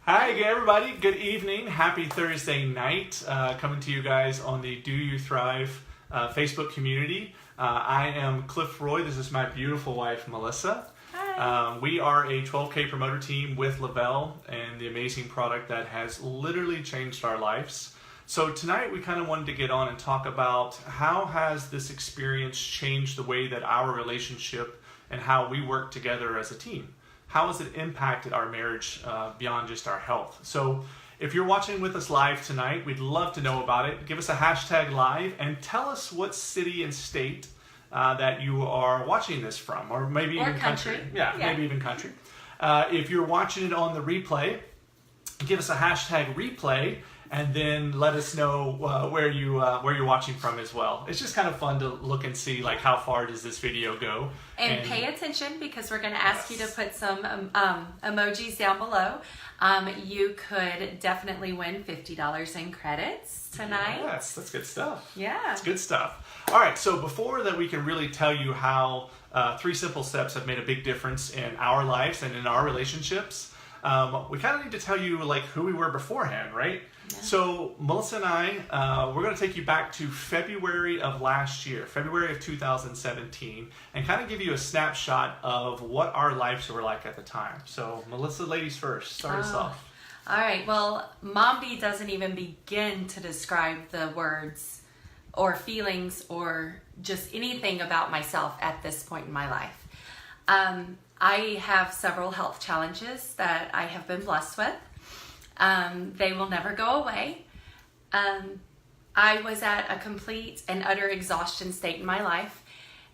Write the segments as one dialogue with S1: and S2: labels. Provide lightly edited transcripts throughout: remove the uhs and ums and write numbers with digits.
S1: Hi again, everybody. Good evening. Happy Thursday night. Coming to you guys on the Do You Thrive Facebook community. I am Cliff Roy. This is my beautiful wife, Melissa.
S2: Hi.
S1: We are a 12K promoter team with Lavelle and the amazing product that has literally changed our lives. So tonight we kind of wanted to get on and talk about how has this experience changed the way that our relationship and how we work together as a team. How has it impacted our marriage beyond just our health? So if you're watching with us live tonight, we'd love to know about it. Give us a hashtag live and tell us what city and state that you are watching this from, or maybe even country. Yeah, maybe even country. If you're watching it on the replay, give us a hashtag replay and then let us know where you're watching from as well. It's just kind of fun to look and see like how far does this video go.
S2: And pay attention because we're going to ask you to put some emojis down below. You could definitely win $50 in credits tonight.
S1: Yes, that's good stuff.
S2: Yeah.
S1: That's good stuff. All right, so before that we can really tell you how 3 simple steps have made a big difference in our lives and in our relationships, we kind of need to tell you like who we were beforehand, right? Yeah. So Melissa and I, we're going to take you back to February of last year, February of 2017, and kind of give you a snapshot of what our lives were like at the time. So Melissa, ladies first, start us off.
S2: All right, well, Mombi doesn't even begin to describe the words or feelings or just anything about myself at this point in my life. I have several health challenges that I have been blessed with. They will never go away. I was at a complete and utter exhaustion state in my life.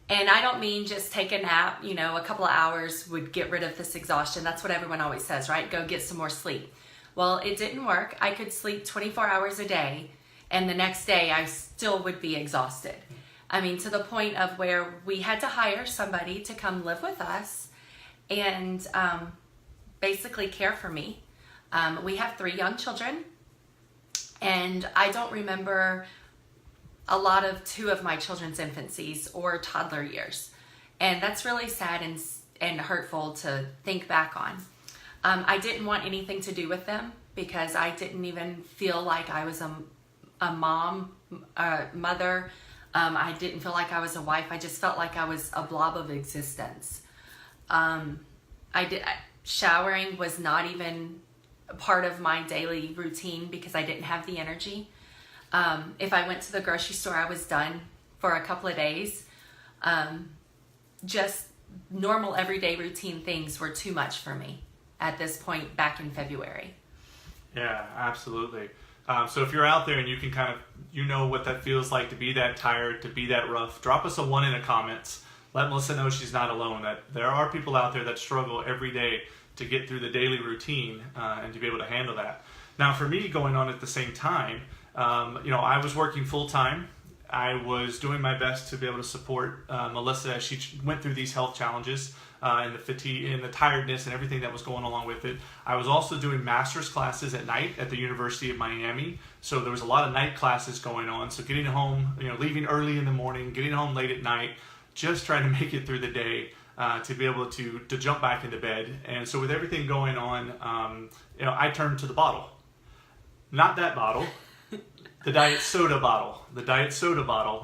S2: And I don't mean just take a nap, a couple of hours would get rid of this exhaustion. That's what everyone always says, right? Go get some more sleep. Well, it didn't work. I could sleep 24 hours a day, and the next day I still would be exhausted. I mean, to the point of where we had to hire somebody to come live with us and basically care for me. We have 3 young children, and I don't remember a lot of 2 of my children's infancies or toddler years. And that's really sad and hurtful to think back on. I didn't want anything to do with them because I didn't even feel like I was a mom, a mother. I didn't feel like I was a wife. I just felt like I was a blob of existence. Showering was not even a part of my daily routine because I didn't have the energy. If I went to the grocery store, I was done for a couple of days. Just normal everyday routine things were too much for me at this point back in February.
S1: Yeah, absolutely. So if you're out there and you can kind of, what that feels like to be that tired, to be that rough, drop us a 1 in the comments. Let Melissa know she's not alone, that there are people out there that struggle every day to get through the daily routine and to be able to handle that. Now for me, going on at the same time, I was working full time. I was doing my best to be able to support Melissa as she went through these health challenges and the fatigue and the tiredness and everything that was going along with it. I was also doing master's classes at night at the University of Miami. So there was a lot of night classes going on. So getting home, leaving early in the morning, getting home late at night, just trying to make it through the day to be able to jump back into bed. And so with everything going on, I turned to the bottle. Not that bottle. The diet soda bottle.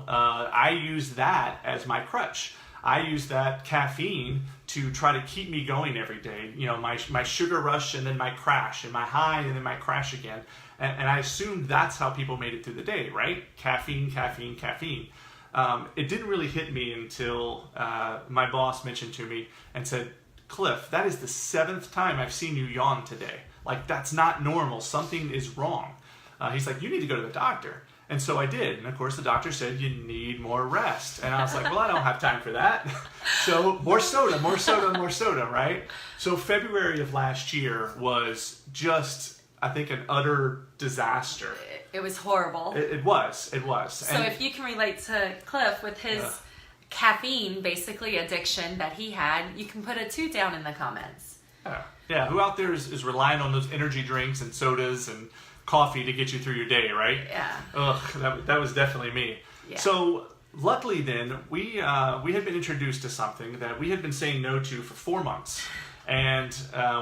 S1: I use that as my crutch. I use that caffeine to try to keep me going every day. My sugar rush and then my crash, and my high and then my crash again. And I assumed that's how people made it through the day, right? Caffeine. It didn't really hit me until my boss mentioned to me and said, Cliff, that is the 7th time I've seen you yawn today. Like, that's not normal. Something is wrong. He's like, you need to go to the doctor. And so I did. And of course the doctor said, you need more rest. And I was like, well, I don't have time for that. So more soda, right? So February of last year was just, I think, an utter disaster.
S2: It was horrible.
S1: It was.
S2: So if you can relate to Cliff with his caffeine, basically addiction that he had, you can put a 2 down in the comments.
S1: Yeah. Who out there is relying on those energy drinks and sodas and coffee to get you through your day, right?
S2: Yeah.
S1: Ugh, that was definitely me. Yeah. So luckily then, we had been introduced to something that we had been saying no to for 4 months. And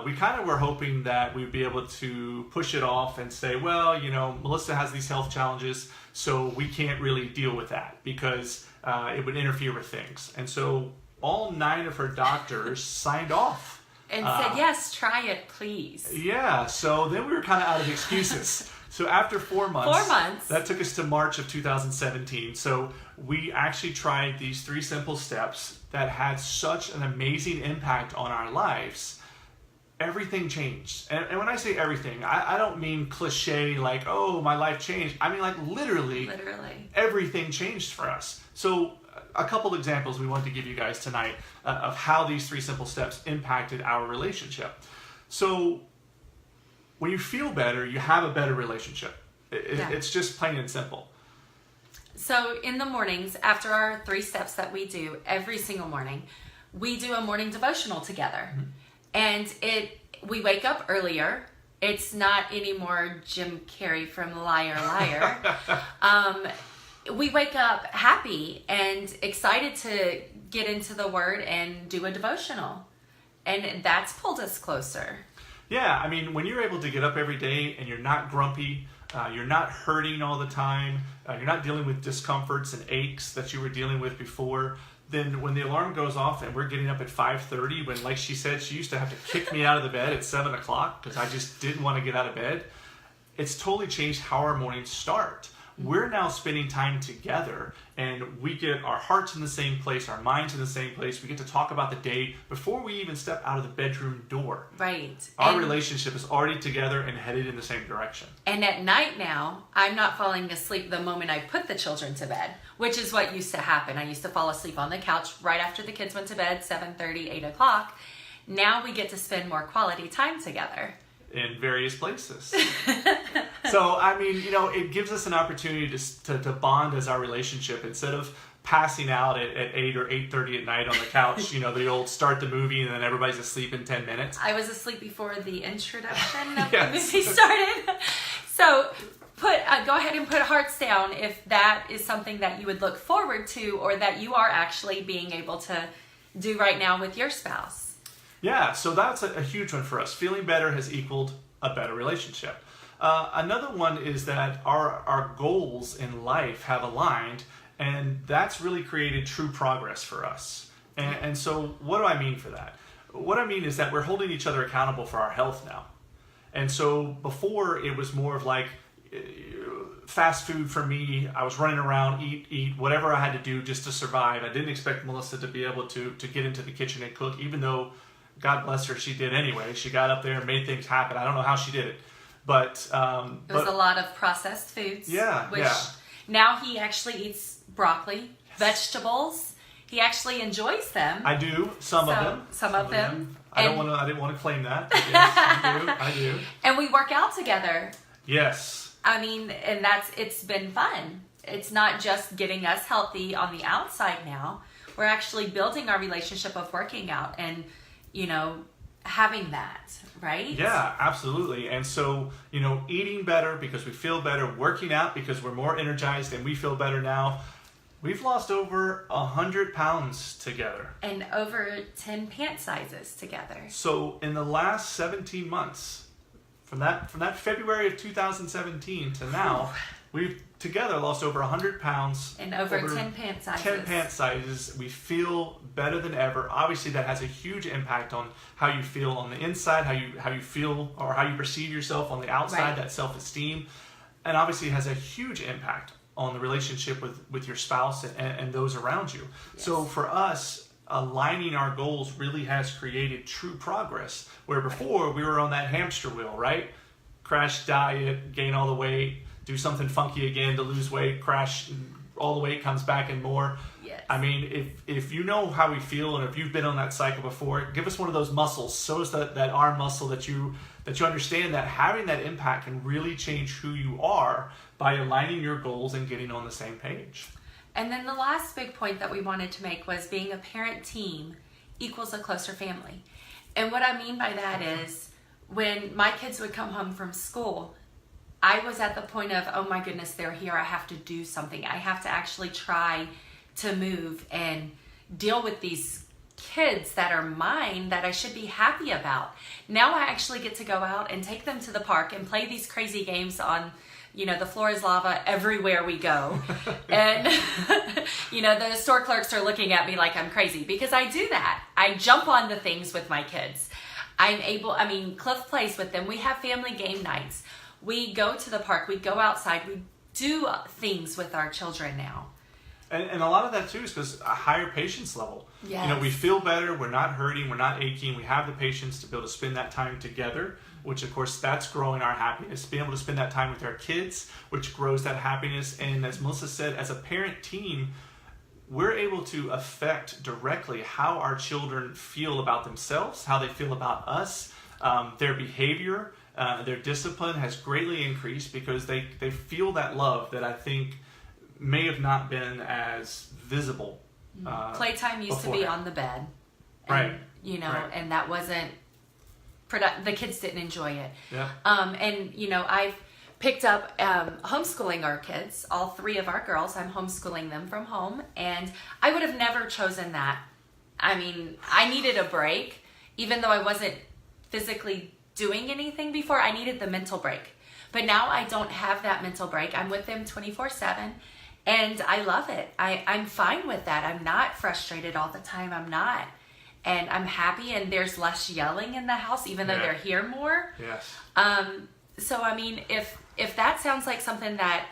S1: we kind of were hoping that we'd be able to push it off and say, well, Melissa has these health challenges, so we can't really deal with that because it would interfere with things. And so all 9 of her doctors signed off.
S2: And said, yes, try it, please.
S1: Yeah, so then we were kind of out of excuses. So after 4 months, that took us to March of 2017. So we actually tried these 3 simple steps that had such an amazing impact on our lives. Everything changed. And when I say everything, I don't mean cliche like, oh, my life changed. I mean like literally everything changed for us. So a couple examples we wanted to give you guys tonight of how these 3 simple steps impacted our relationship. So when you feel better, you have a better relationship. It's just plain and simple.
S2: So in the mornings, after our 3 steps that we do every single morning, we do a morning devotional together. Mm-hmm. And we wake up earlier. It's not anymore Jim Carrey from Liar Liar. We wake up happy and excited to get into the Word and do a devotional. And that's pulled us closer.
S1: Yeah, I mean, when you're able to get up every day and you're not grumpy, you're not hurting all the time, you're not dealing with discomforts and aches that you were dealing with before, then when the alarm goes off and we're getting up at 5:30, when, like she said, she used to have to kick me out of the bed at 7 o'clock because I just didn't want to get out of bed, it's totally changed how our mornings start. We're now spending time together and we get our hearts in the same place, our minds in the same place. We get to talk about the day before we even step out of the bedroom door.
S2: Right.
S1: Our relationship is already together and headed in the same direction. And
S2: at night now, I'm not falling asleep the moment I put the children to bed, which is what used to happen. I used to fall asleep on the couch right after the kids went to bed, 7:30, 8 o'clock. Now we get to spend more quality time together.
S1: In various places. So, I mean, it gives us an opportunity to bond as our relationship instead of passing out at 8 or 8:30 at night on the couch, the old start the movie and then everybody's asleep in 10 minutes.
S2: I was asleep before the introduction of the movie started. So, go ahead and put hearts down if that is something that you would look forward to or that you are actually being able to do right now with your spouse.
S1: Yeah, so that's a huge one for us. Feeling better has equaled a better relationship. Another one is that our goals in life have aligned, and that's really created true progress for us. And so what do I mean for that? What I mean is that we're holding each other accountable for our health now. And so before it was more of like fast food for me. I was running around, eat, whatever I had to do just to survive. I didn't expect Melissa to be able to get into the kitchen and cook, even though, God bless her, she did anyway. She got up there and made things happen. I don't know how she did it. But
S2: it was a lot of processed foods.
S1: Yeah,
S2: which now he actually eats broccoli, vegetables. He actually enjoys them.
S1: I do. Some of them.
S2: Some of them.
S1: I didn't want to claim that. But yes, I do.
S2: And we work out together.
S1: Yes.
S2: I mean, and it's been fun. It's not just getting us healthy on the outside now. We're actually building our relationship of working out and, having that, right?
S1: Yeah, absolutely. And so, eating better because we feel better, working out because we're more energized and we feel better now. We've lost over 100 pounds together. And
S2: over 10 pant sizes together.
S1: So in the last 17 months, from that February of 2017 to now, we've together lost over 100 pounds.
S2: And over 10 pant sizes.
S1: 10 pant sizes. We feel better than ever. Obviously, that has a huge impact on how you feel on the inside, how you feel or how you perceive yourself on the outside, right. That self-esteem. And obviously, it has a huge impact on the relationship with your spouse and those around you. Yes. So for us, aligning our goals really has created true progress. Where before, we were on that hamster wheel, right? Crash diet, gain all the weight, do something funky again to lose weight, crash, all the weight comes back and more.
S2: Yes.
S1: I mean, if you know how we feel and if you've been on that cycle before, give us one of those muscles. Show us that arm muscle that you understand that having that impact can really change who you are by aligning your goals and getting on the same page.
S2: And then the last big point that we wanted to make was being a parent team equals a closer family. And what I mean by that is when my kids would come home from school, I was at the point of, oh my goodness, they're here. I have to do something. I have to actually try to move and deal with these kids that are mine that I should be happy about. Now I actually get to go out and take them to the park and play these crazy games on, the floor is lava everywhere we go. And, the store clerks are looking at me like I'm crazy because I do that. I jump on the things with my kids. Cliff plays with them. We have family game nights. We go to the park. We go outside. We do things with our children now.
S1: And a lot of that too is because a higher patience level.
S2: Yes.
S1: We feel better. We're not hurting. We're not aching. We have the patience to be able to spend that time together, which of course that's growing our happiness. Being able to spend that time with our kids, which grows that happiness. And as Melissa said, as a parent team, we're able to affect directly how our children feel about themselves, how they feel about us, their behavior, their discipline has greatly increased because they feel that love that I think may have not been as visible.
S2: Playtime used to be on the bed.
S1: Right.
S2: Right. And that wasn't, the kids didn't enjoy it.
S1: Yeah.
S2: I've picked up homeschooling our kids, all 3 of our girls. I'm homeschooling them from home. And I would have never chosen that. I needed a break. Even though I wasn't physically doing anything before, I needed the mental break. But now I don't have that mental break. I'm with them 24/7. And I love it. I'm fine with that. I'm not frustrated all the time. I'm not. And I'm happy, and there's less yelling in the house, even though they're here more.
S1: Yes.
S2: So, if that sounds like something that...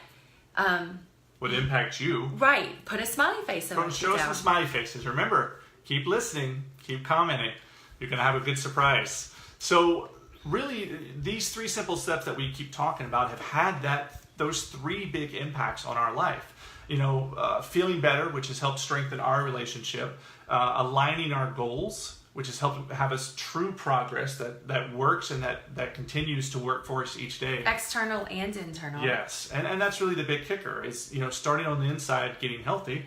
S1: would impact you.
S2: Right. Put a smiley face in it.
S1: Show us some smiley faces. Remember, keep listening. Keep commenting. You're going to have a good surprise. So, really, these 3 simple steps that we keep talking about have had those 3 big impacts on our life. Feeling better, which has helped strengthen our relationship, aligning our goals, which has helped have us true progress that works and that continues to work for us each day.
S2: External and internal.
S1: Yes, and that's really the big kicker is, starting on the inside, getting healthy,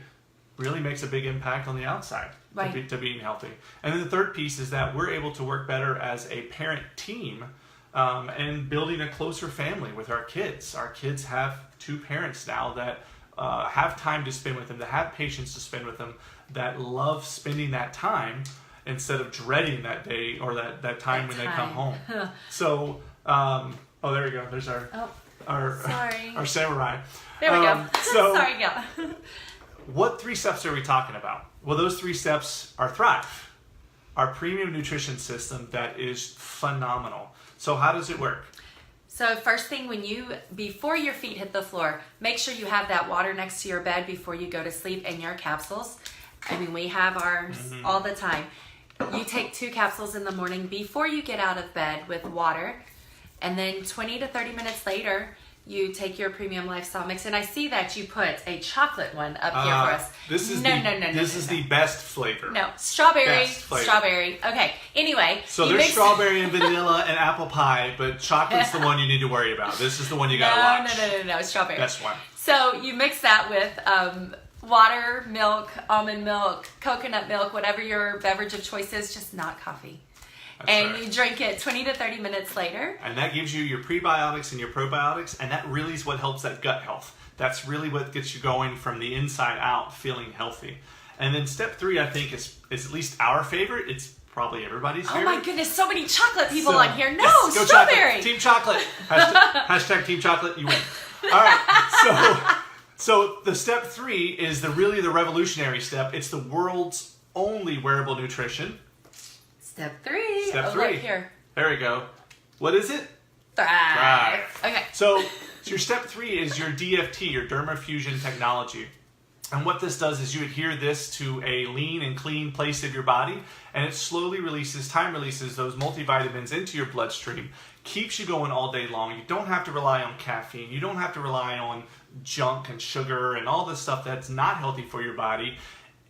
S1: really makes a big impact on the outside.
S2: Right.
S1: To being healthy. And then the third piece is that we're able to work better as a parent team and building a closer family with our kids. Our kids have 2 parents now that have time to spend with them, that have patience to spend with them, that love spending that time instead of dreading that day or that time when they come home. So, there we go. There's our samurai.
S2: There we go. Sorry, go.
S1: What 3 steps are we talking about? Well, those 3 steps are Thrive, our premium nutrition system that is phenomenal. So how does it work?
S2: So first thing, before your feet hit the floor, make sure you have that water next to your bed before you go to sleep, and your capsules. We have ours all the time. You take 2 capsules in the morning before you get out of bed with water, and then 20 to 30 minutes later, you take your premium lifestyle mix. And I see that you put a chocolate one up here for us.
S1: This is the best flavor.
S2: No, strawberry. Okay, anyway.
S1: So there's strawberry and vanilla and apple pie, but chocolate's the one you need to worry about. This is the one you gotta watch.
S2: No, strawberry.
S1: Best one.
S2: So you mix that with water, milk, almond milk, coconut milk, whatever your beverage of choice is, just not coffee. You drink it 20 to 30 minutes later.
S1: And that gives you your prebiotics and your probiotics, and that really is what helps that gut health. That's really what gets you going from the inside out, feeling healthy. And then step 3, I think, is at least our favorite. It's probably everybody's favorite.
S2: Oh my goodness, so many chocolate people on here. No,
S1: yes,
S2: strawberry.
S1: Chocolate. Team chocolate. Hashtag Team Chocolate, you win. All right, so the step 3 is the revolutionary step. It's the world's only wearable nutrition.
S2: Step 3.
S1: Step 3.
S2: Look here.
S1: There we go. What is it?
S2: Thrive. Okay.
S1: So your step 3 is your DFT, your dermafusion technology. And what this does is you adhere this to a lean and clean place of your body, and it slowly releases those multivitamins into your bloodstream, keeps you going all day long. You don't have to rely on caffeine. You don't have to rely on junk and sugar and all this stuff that's not healthy for your body.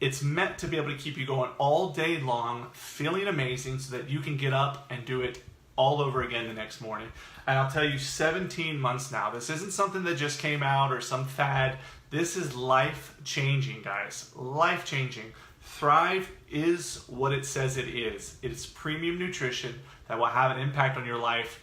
S1: It's meant to be able to keep you going all day long, feeling amazing so that you can get up and do it all over again the next morning. And I'll tell you, 17 months now. This isn't something that just came out or some fad. This is life-changing, guys. Life-changing. Thrive is what it says it is. It is premium nutrition that will have an impact on your life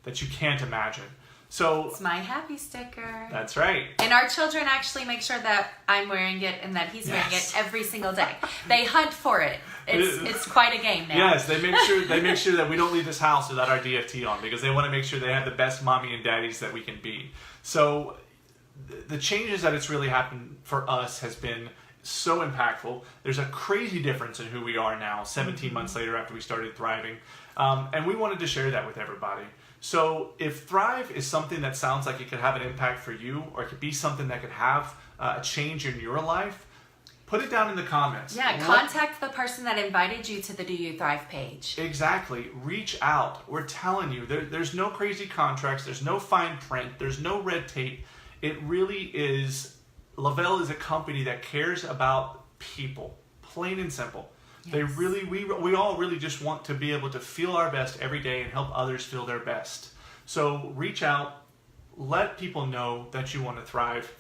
S1: that you can't imagine. So
S2: It's my happy sticker.
S1: that's right.
S2: And our children actually make sure that I'm wearing it and that he's wearing
S1: Yes.
S2: it every single day. They hunt for it. It's quite a game now.
S1: Yes, they make sure that we don't leave this house without our DFT on, because they want to make sure they have the best mommy and daddies that we can be. So the changes that it's really happened for us has been so impactful. There's a crazy difference in who we are now, 17 months later after we started thriving. And we wanted to share that with everybody. So if Thrive is something that sounds like it could have an impact for you, or it could be something that could have a change in your life, put it down in the comments.
S2: Yeah, contact the person that invited you to the Do You Thrive page.
S1: Exactly. Reach out. We're telling you, there's no crazy contracts. There's no fine print. There's no red tape. It really is, Lavelle is a company that cares about people, plain and simple.
S2: Yes.
S1: They really, we all really just want to be able to feel our best every day and help others feel their best. So reach out, let people know that you want to thrive.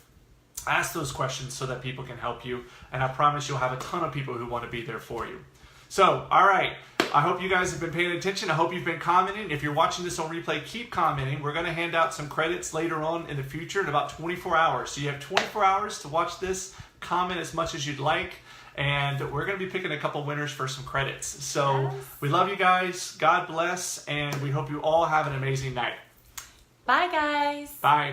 S1: Ask those questions so that people can help you. And I promise you'll have a ton of people who want to be there for you. So, all right. I hope you guys have been paying attention. I hope you've been commenting. If you're watching this on replay, keep commenting. We're going to hand out some credits later on in the future in about 24 hours. So you have 24 hours to watch this, comment as much as you'd like, and we're going to be picking a couple winners for some credits. So
S2: Yes.
S1: We love you guys. God bless, and we hope you all have an amazing night.
S2: Bye, guys.
S1: Bye.